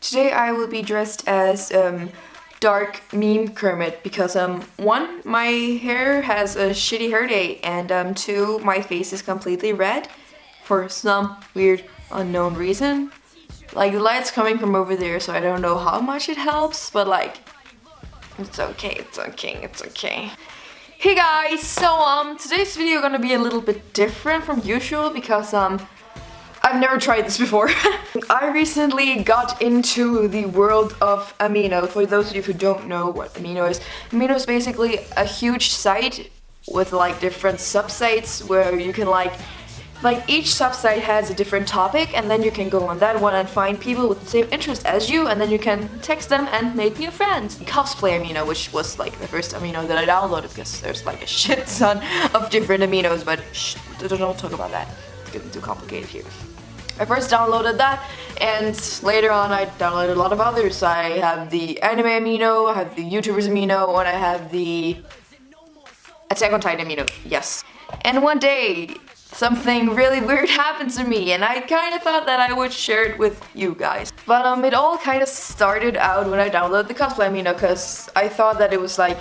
Today I will be dressed as dark meme Kermit because one, my hair has a shitty hair day, and two, my face is completely red for some weird unknown reason. Like, the light's coming from over there, so I don't know how much it helps, but like, it's okay. Hey guys, so today's video gonna be a little bit different from usual because I've never tried this before. I recently got into the world of Amino. For those of you who don't know what Amino is basically a huge site with like different subsites where you can like each subsite has a different topic, and then you can go on that one and find people with the same interest as you, and then you can text them and make new friends. Cosplay Amino, which was like the first Amino that I downloaded because there's like a shit ton of different Aminos, but shh, don't talk about that. It's getting too complicated here. I first downloaded that, and later on I downloaded a lot of others. I have the anime Amino, I have the YouTubers Amino, and I have the Attack on Titan Amino, yes. And one day, something really weird happened to me, and I kind of thought that I would share it with you guys. But it all kind of started out when I downloaded the Cosplay Amino, because I thought that it was like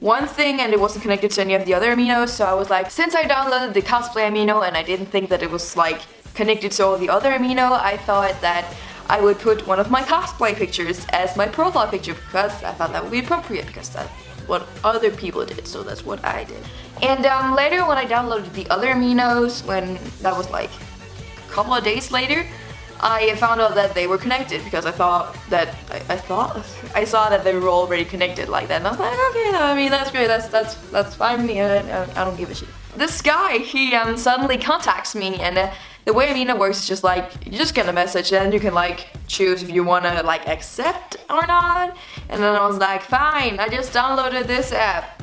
one thing and it wasn't connected to any of the other Aminos, so I was like, since I downloaded the Cosplay Amino and I didn't think that it was like connected to all the other Amino, I thought that I would put one of my cosplay pictures as my profile picture because I thought that would be appropriate because that's what other people did, so that's what I did. And later when I downloaded the other Aminos, when that was like a couple of days later, I found out that they were connected because I thought that I saw that they were already connected like that, and I was like, okay, I mean that's great, that's fine with me. I don't give a shit. This guy, he suddenly contacts me, and the way Amino works is just like, you just get a message and you can like choose if you wanna like accept or not. And then I was like, fine, I just downloaded this app.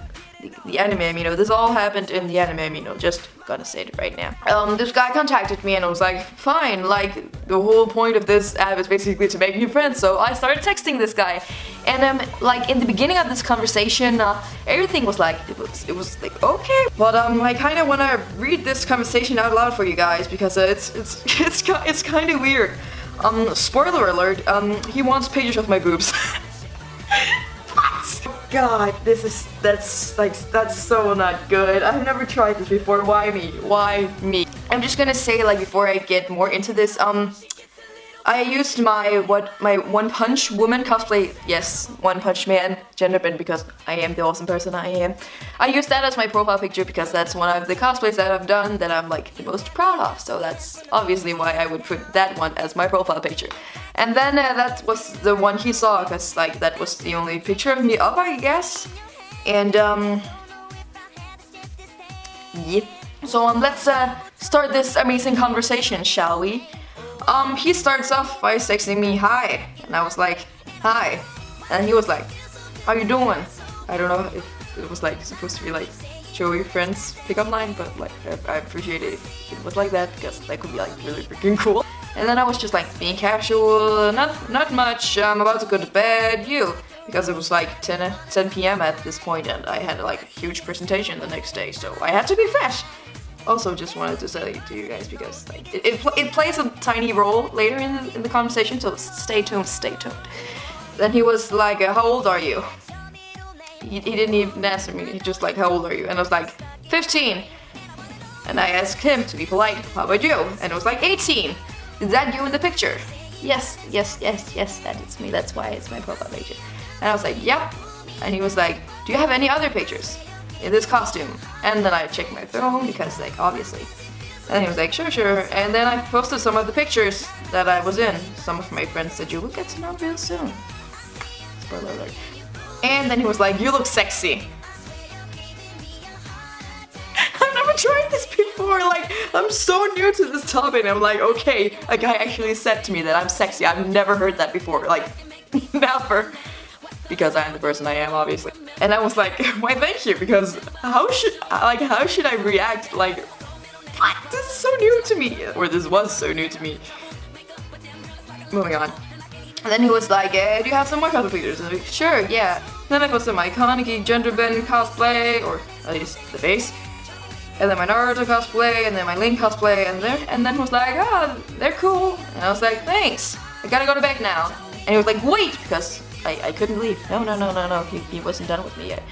The anime Amino. This all happened in the anime Amino, just gonna say it right now. This guy contacted me and I was like, fine, like the whole point of this app is basically to make new friends, so I started texting this guy. And like in the beginning of this conversation, everything was like, it was like okay. But I kinda wanna read this conversation out loud for you guys because it's kinda weird. Spoiler alert, he wants pictures of my boobs. God, that's so not good. I've never tried this before. Why me? Why me? I'm just gonna say, like, before I get more into this, I used my One Punch Woman cosplay. Yes, One Punch Man gender bend because I am the awesome person I am. I used that as my profile picture because that's one of the cosplays that I've done that I'm like the most proud of. So that's obviously why I would put that one as my profile picture. And then that was the one he saw because like that was the only picture of me up, I guess. And yep. So let's start this amazing conversation, shall we? He starts off by texting me hi, and I was like, hi, and he was like, how you doing? I don't know if it was like supposed to be like show your friends pickup line, but like I appreciate it if it was like that because that could be like really freaking cool. And then I was just like being casual, not much. I'm about to go to bed. Because it was like 10 p.m. at this point, and I had like a huge presentation the next day, so I had to be fresh. Also, just wanted to say to you guys because like it plays a tiny role later in the conversation, so stay tuned. Then he was like, how old are you? He didn't even answer me. He just like, how old are you? And I was like, 15. And I asked him to be polite, how about you? And it was like 18. Is that you in the picture? Yes, that is me. That's why it's my profile picture. And I was like, yep. And he was like, do you have any other pictures in this costume? And then I checked my phone because like obviously. And he was like, sure. And then I posted some of the pictures that I was in. Some of my friends said, you will get to know real soon. Spoiler alert. And then he was like, you look sexy. I've never tried this before, like I'm so new to this topic, and I'm like, okay, a guy actually said to me that I'm sexy. I've never heard that before, like never. Because I am the person I am, obviously. And I was like, why thank you, because how should I react, like, what? This is so new to me, or this was so new to me. Moving on. And then he was like, do you have some more cosplay pictures? And I was like, sure, yeah. Then I put some iconic gender bend cosplay, or at least the face. And then my Naruto cosplay, and then my Link cosplay, and then he was like, oh, they're cool. And I was like, thanks. I gotta go to bed now. And he was like, wait, because I couldn't leave. No, he wasn't done with me yet.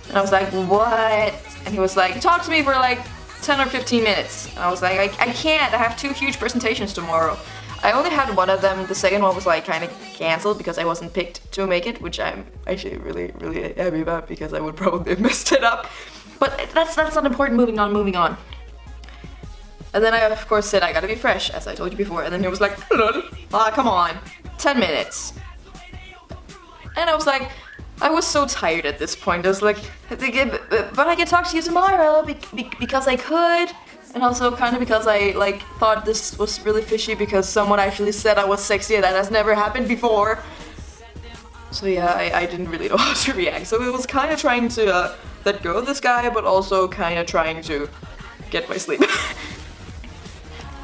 And I was like, what? And he was like, talk to me for like 10 or 15 minutes. And I was like, I can't, I have 2 huge presentations tomorrow. I only had one of them. The second one was like kind of cancelled because I wasn't picked to make it, which I'm actually really happy about because I would probably have messed it up. But that's not important. Moving on. And then I of course said I gotta be fresh, as I told you before. And then he was like, come on, 10 minutes. And I was like, I was so tired at this point. I was like, but I can talk to you tomorrow because I could. And also kind of because I like thought this was really fishy because someone actually said I was sexy and that has never happened before. So yeah, I didn't really know how to react. So it was kind of trying to let go of this guy, but also kind of trying to get my sleep.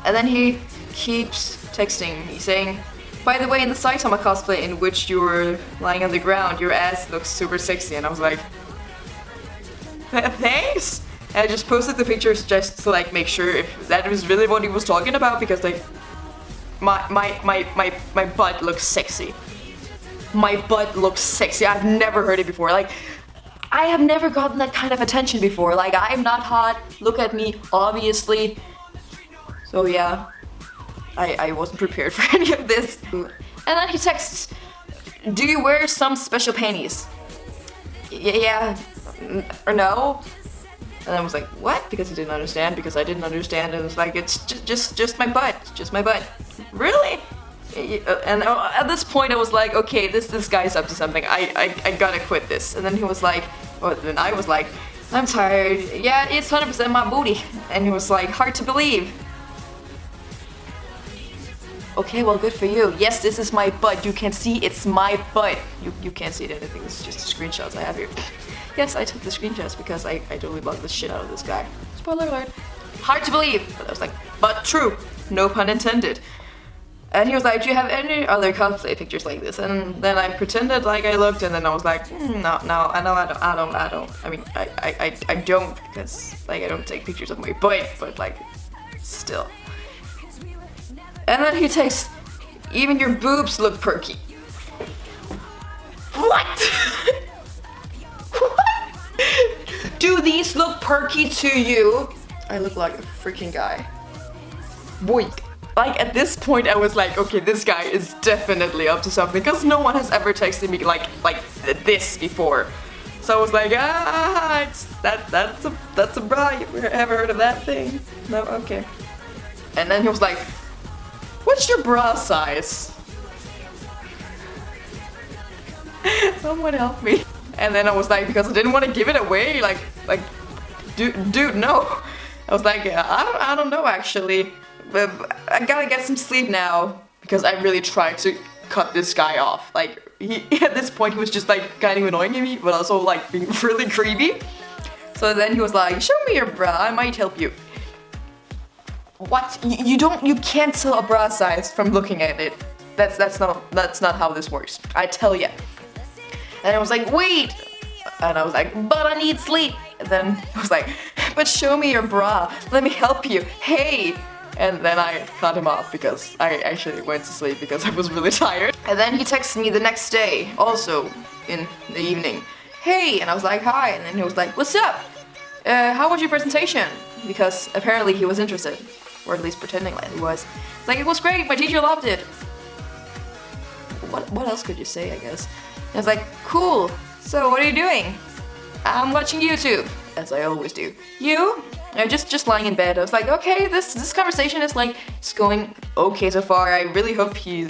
And then he keeps texting me saying, by the way, in the Saitama cosplay in which you were lying on the ground, your ass looks super sexy. And I was like, thanks? And I just posted the pictures just to like make sure if that was really what he was talking about, because like my butt looks sexy. My butt looks sexy. I've never heard it before. Like, I have never gotten that kind of attention before. Like, I'm not hot. Look at me, obviously. So yeah, I wasn't prepared for any of this. And then he texts, do you wear some special panties? Yeah, or no? And I was like, what? Because he didn't understand, because I didn't understand. It was like, it's just my butt, just my butt. Really? And at this point I was like, okay, this guy's up to something. I gotta quit this. And then he was like, well, then I was like, I'm tired. Yeah, it's 100% my booty. And he was like, hard to believe. Okay, well, good for you. Yes, this is my butt. You can see it's my butt. You can't see it anything. It's just screenshots I have here. Yes, I took the screenshots because I totally bugged the shit out of this guy. Spoiler alert. Hard to believe. But I was like, but true. No pun intended. And he was like, do you have any other cosplay pictures like this? And then I pretended like I looked, and then I was like, no, I don't. I mean, I don't, because like I don't take pictures of my butt, but like, still. And then he takes, even your boobs look perky. What? What? Do these look perky to you? I look like a freaking guy. Boink. Like at this point I was like, okay, this guy is definitely up to something, because no one has ever texted me like this before. So I was like, that's a bra. You ever heard of that thing? No, okay. And then he was like, what's your bra size? Someone help me. And then I was like, because I didn't want to give it away, like, dude, no. I was like, I don't know actually. But I gotta get some sleep now, because I really tried to cut this guy off. Like, at this point he was just like kind of annoying me, but also like being really creepy. So then he was like, show me your bra, I might help you. What? You can't tell a bra size from looking at it. That's not how this works. I tell ya. And I was like, wait. And I was like, but I need sleep. And then I was like, but show me your bra. Let me help you. Hey. And then I cut him off because I actually went to sleep because I was really tired. And then he texted me the next day, also in the evening. Hey. And I was like, hi. And then he was like, what's up? How was your presentation? Because apparently he was interested. Or at least pretending like he was. Like, it was great, my teacher loved it. What else could you say, I guess? And I was like, cool, so what are you doing? I'm watching YouTube, as I always do. You? I'm just lying in bed. I was like, okay, this conversation is like, it's going okay so far. I really hope he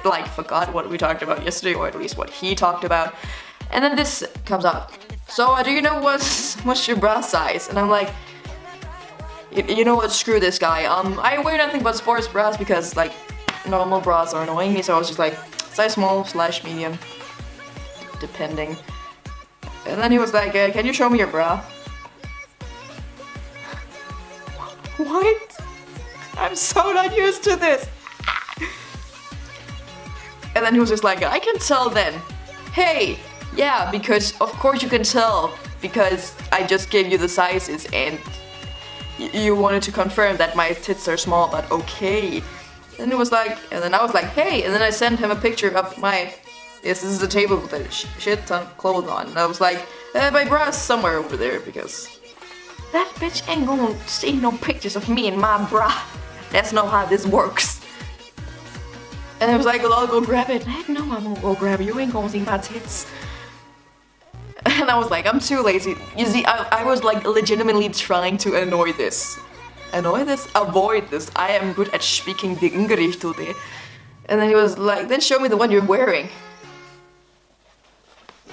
like forgot what we talked about yesterday, or at least what he talked about. And then this comes up. So do you know what's your bra size? And I'm like, you know what, screw this guy. I wear nothing but sports bras because like normal bras are annoying me, so I was just like size small / medium, depending. And then he was like, can you show me your bra? What? I'm so not used to this. And then he was just like, I can tell then. Hey, yeah, because of course you can tell, because I just gave you the sizes and you wanted to confirm that my tits are small, but okay. And it was like, and then I was like, hey, and then I sent him a picture of this is a table with a shit ton of clothes on. And I was like, my bra's somewhere over there because that bitch ain't gonna see no pictures of me in my bra. That's not how this works. And it was like, I'll go grab it. Heck no, I'm gonna go grab it. You ain't gonna see my tits. And I was like, I'm too lazy. You see, I was like legitimately trying to avoid this. Avoid this. I am good at speaking the English today. And then he was like, then show me the one you're wearing.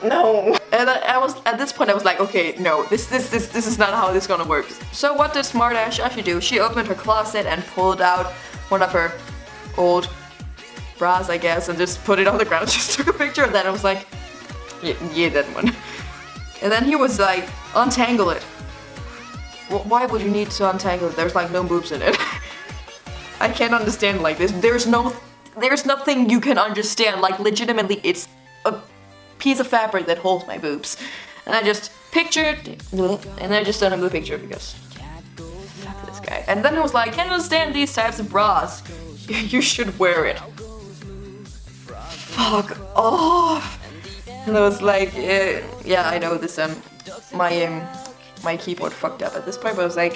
No. And I was, at this point I was like, okay, no, this is not how this is gonna work. So what did smartass Shashi do? She opened her closet and pulled out one of her old bras, I guess, and just put it on the ground. Just took a picture of that. I was like, yeah, that one. And then he was like, untangle it. Well, why would you need to untangle it? There's like no boobs in it. I can't understand like this. There's nothing you can understand. Like legitimately, it's a piece of fabric that holds my boobs. And I just pictured, and I just done a blue picture because fuck this guy. And then it was like, can't understand these types of bras. You should wear it. Fuck off. And I was like, yeah, I know this, my keyboard fucked up at this point, but I was like,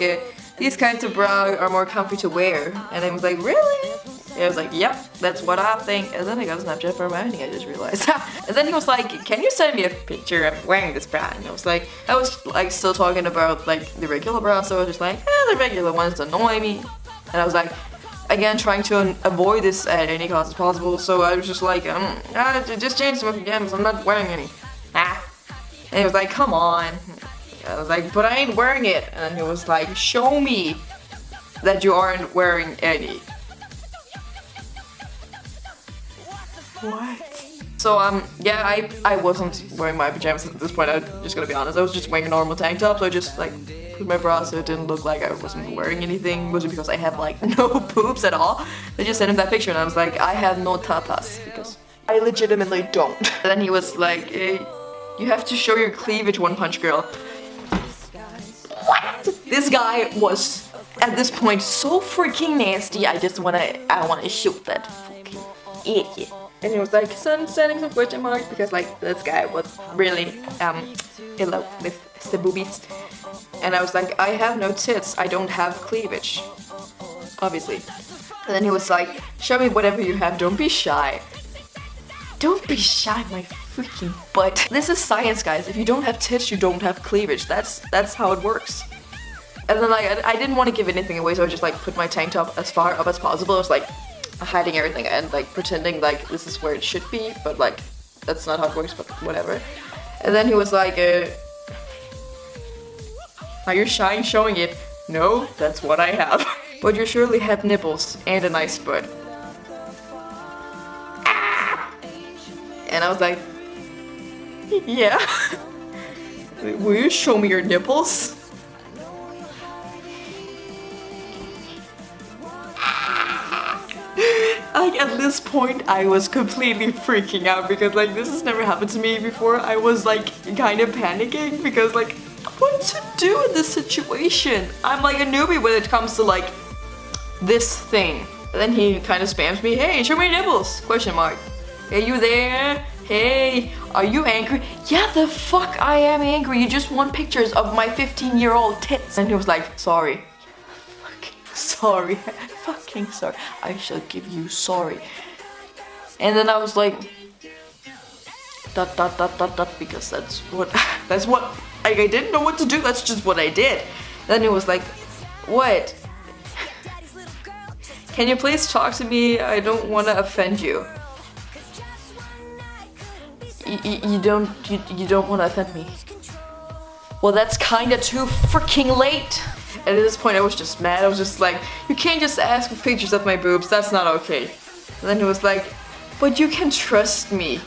these kinds of bras are more comfy to wear. And I was like, really? And I was like, yep, that's what I think. And then I got a Snapchat from Annie, I just realized. And then he was like, can you send me a picture of wearing this bra? And I was like still talking about like the regular bra, so I was just like, the regular ones annoy me. And I was like, again, trying to avoid this at any cost as possible, so I was just like, just change them again, because I'm not wearing any. And he was like, come on. I was like, but I ain't wearing it. And he was like, show me that you aren't wearing any. What? So, yeah, I wasn't wearing my pajamas at this point, I'm just gonna be honest. I was just wearing a normal tank top, so I just, like, put my bra so it didn't look like I wasn't wearing anything. Was it because I have, like, no boobs at all? I just sent him that picture and I was like, I have no tatas, because I legitimately don't. And then he was like, you have to show your cleavage, One Punch Girl. What? This guy was, at this point, so freaking nasty. I wanna shoot that fucking idiot. And he was like, sending some question marks because like this guy was really in love with the boobies. And I was like, I have no tits, I don't have cleavage. Obviously. And then he was like, show me whatever you have, don't be shy. Don't be shy, my freaking butt. This is science, guys. If you don't have tits, you don't have cleavage. That's how it works. And then like I didn't want to give anything away, so I just like put my tank top as far up as possible. I was like hiding everything and like pretending like this is where it should be, but like that's not how it works, but whatever. And then he was like, are you shy showing it? No, that's what I have. But you surely have nipples and a nice butt. Ah! And I was like, yeah. Will you show me your nipples? Like at this point I was completely freaking out because like this has never happened to me before. I was like kind of panicking because like what to do in this situation? I'm like a newbie when it comes to like this thing. And then he kind of spams me, hey, show me your nipples? Question mark. Are you there? Hey, are you angry? Yeah, the fuck I am angry. You just want pictures of my 15-year-old tits. And he was like, sorry. Sorry, fucking sorry. I shall give you sorry. And then I was like, because that's what I didn't know what to do. That's just what I did. Then he was like, what? Can you please talk to me? I don't want to offend you. You don't want to offend me. Well, that's kinda too freaking late. And at this point I was just mad. I was just like, you can't just ask for pictures of my boobs, that's not okay. And then he was like, but you can trust me.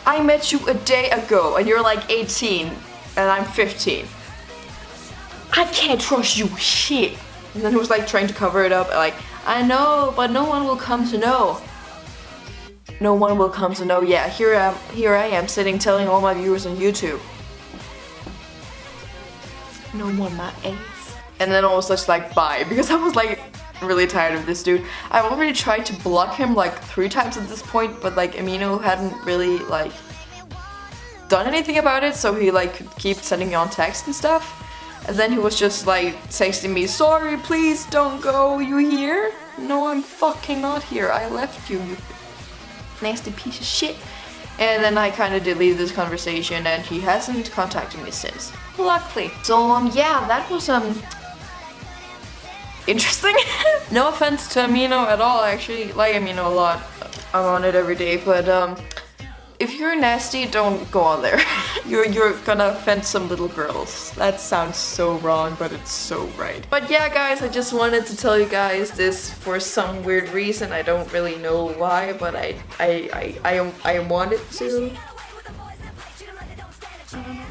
I met you a day ago and you're like 18 and I'm 15. I can't trust you shit. And then he was like trying to cover it up like, I know, but no one will come to know. No one will come to know. Yeah, here I am sitting telling all my viewers on YouTube. No more my ass. And then I was just like, bye, because I was like, really tired of this dude. I've already tried to block him like 3 times at this point, but like Amino hadn't really like done anything about it, so he like could keep sending me on text and stuff. And then he was just like texting me, sorry, please don't go, you here? No, I'm fucking not here, I left you, you nasty piece of shit. And then I kind of deleted this conversation and he hasn't contacted me since, luckily. So yeah, that was interesting. No offense to Amino at all, I actually like Amino a lot. I'm on it every day, but if you're nasty, don't go on there. You're gonna offend some little girls. That sounds so wrong, but it's so right. But yeah, guys, I just wanted to tell you guys this for some weird reason. I don't really know why, but I wanted to.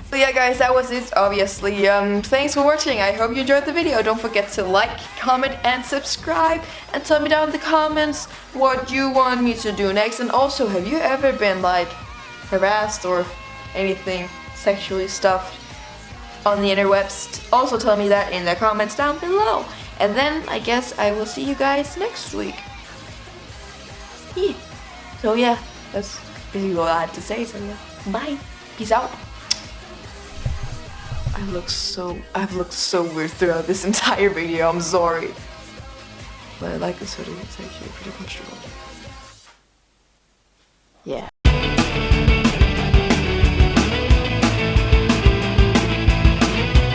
So yeah, guys, that was it, obviously. Thanks for watching. I hope you enjoyed the video. Don't forget to like, comment, and subscribe. And tell me down in the comments what you want me to do next. And also, have you ever been like harassed or anything sexually stuffed on the interwebs? Also tell me that in the comments down below. And then I guess I will see you guys next week. Yeah. So yeah, that's basically all I had to say. So yeah, bye. Peace out. I've looked so weird throughout this entire video, I'm sorry. But I like this hoodie, it's actually pretty comfortable.